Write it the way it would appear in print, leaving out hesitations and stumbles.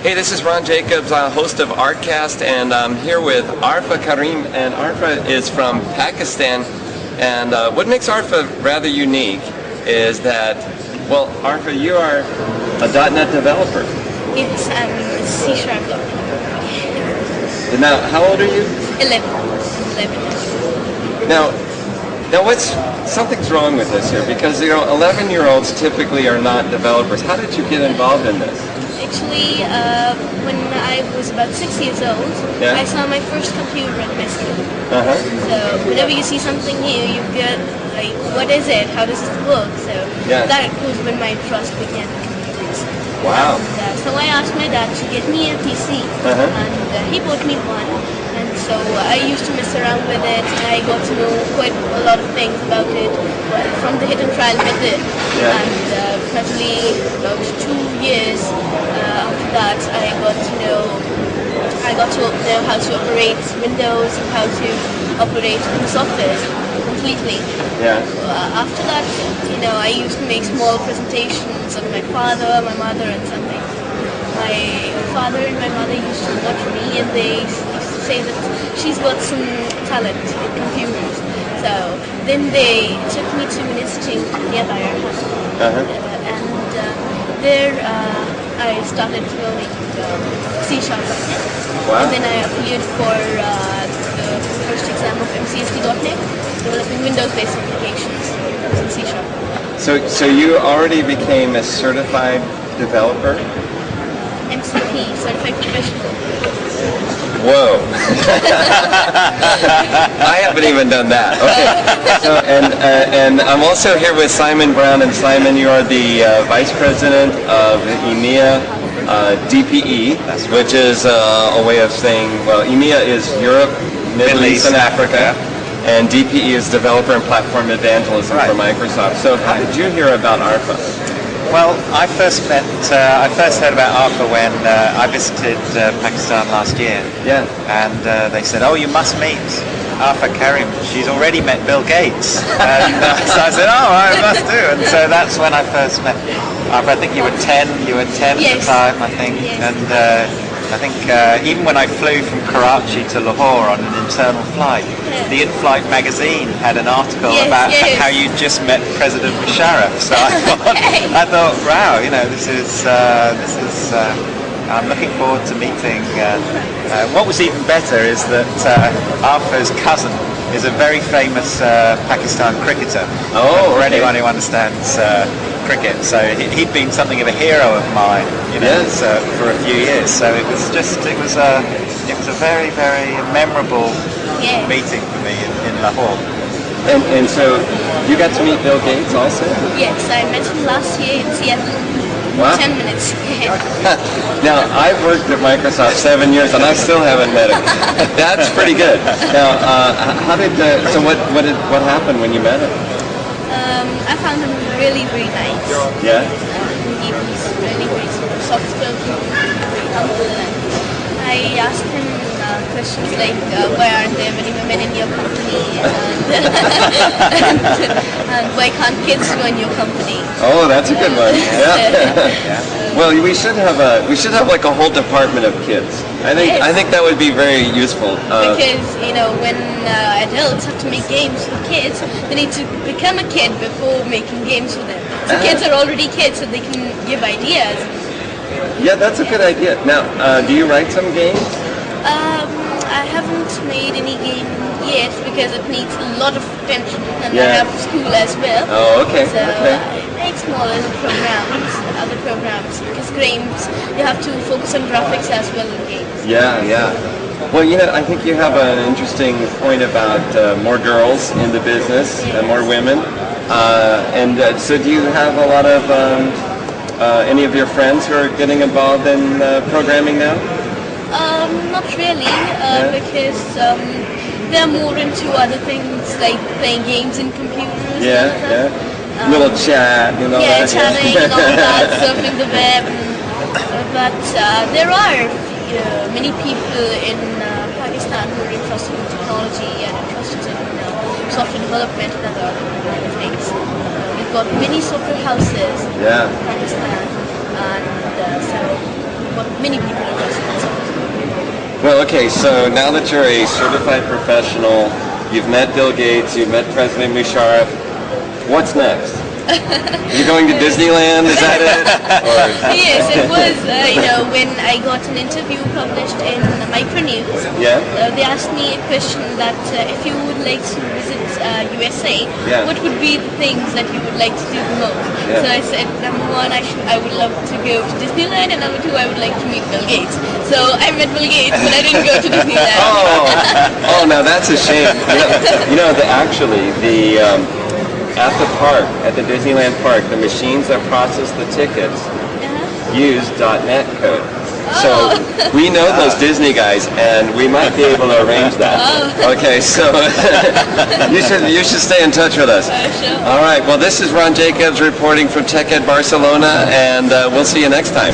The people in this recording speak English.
Hey, this is Ron Jacobs, host of Artcast, and I'm here with Arfa Karim, and Arfa is from Pakistan. And what makes Arfa rather unique is that, well, Arfa, you are a .NET developer. It's C#. Now, how old are you? 11. Now something's wrong with this here, because 11-year-olds typically are not developers. How did you get involved in this? Actually, when I was about 6 years old, Yeah? I saw my first computer at my school. Uh-huh. So whenever you see something new, you get like, what is it? How does it work? So Yeah. that was when my trust began in computers. Wow. And, so I asked my dad to get me a PC, Uh-huh. and he bought me one. And so I used to mess around with it, and I got to know quite a lot of things about it from the hidden trial method. Yeah. And probably about 2 years after that, I got to know how to operate Windows and how to operate the software completely. Yeah. After that, I used to make small presentations of my father, my mother, and something. My father and my mother used to watch me, and they used to say that she's got some talent in computers. So then they took me to an institute nearby our house. Uh-huh. And there I started learning C#. Wow. And then I appeared for the first exam of MCPs.NET, developing Windows-based applications in C#. So you already became a certified developer? MCP, Certified Professional. Whoa! I haven't even done that. Okay. So, and I'm also here with Simon Brown, and Simon, you are the Vice President of EMEA DPE, which is a way of saying, well, EMEA is Europe, Middle East, and Africa, and DPE is Developer and Platform Evangelism for Microsoft. So, how did you hear about Arfa? Well, I first heard about Arfa when I visited Pakistan last year. Yeah. And they said, "Oh, you must meet Arfa Karim. She's already met Bill Gates." And so I said, "Oh, I must do." And so that's when I first met Arfa. I think you were 10. You were 10 Yes. at the time, I think. Yes. And I think even when I flew from Karachi to Lahore on an internal flight, the In-Flight magazine had an article about how you just met President Musharraf. So I thought, wow, this is. I'm looking forward to meeting. What was even better is that Arfa's cousin is a very famous Pakistan cricketer. Oh, for okay. anyone who understands cricket, so he'd been something of a hero of mine, Yes. for a few years. So it was a very, very memorable meeting for me in Lahore. And so you got to meet Bill Gates also? Yes, I met him last year in Seattle. Wow. 10 minutes. Now, I've worked at Microsoft 7 years, and I still haven't met him. That's pretty good. Now, what happened when you met him? I found him really, really nice. Yeah. He was really, really soft-spoken, very humble, and I asked him questions like, why aren't there many women in your company, and why can't kids join your company? Oh, that's a good one. Yeah. Well, we should have like a whole department of kids. I think that would be very useful. Because when adults have to make games for kids, they need to become a kid before making games for them. So kids are already kids, so they can give ideas. Yeah, that's a good idea. Now, do you write some games? I haven't made any game yet because it needs a lot of attention, and I have school as well. Oh, okay. So Okay. I make small little programs, other programs, because games, you have to focus on graphics as well in games. Yeah. Well, I think you have an interesting point about more girls in the business and more women. So do you have a lot of any of your friends who are getting involved in programming now? Not really, because they're more into other things like playing games and computers. Yeah. Little chat, that. Chatting and all that, surfing the web. But there are many people in Pakistan who are interested in technology and interested in software development and other things. We've got many software houses in Pakistan, and so what many people are responsible. Well, okay, so now that you're a certified professional, you've met Bill Gates, you've met President Musharraf, what's next? You're going to Disneyland, is that it? Or... Yes, it was, when I got an interview published in Micro News. Yeah? They asked me a question that if you would like to visit USA, Yeah. what would be the things that you would like to do the most? Yeah. So I said, number one, I would love to go to Disneyland, and number two, I would like to meet Bill Gates. So I met Bill Gates, but I didn't go to Disneyland. Oh, now that's a shame. At the park, at the Disneyland park, the machines that process the tickets use .NET code. So we know those Disney guys, and we might be able to arrange that. Okay, so you should stay in touch with us. Sure. All right. Well, this is Ron Jacobs reporting from TechEd Barcelona, and we'll see you next time.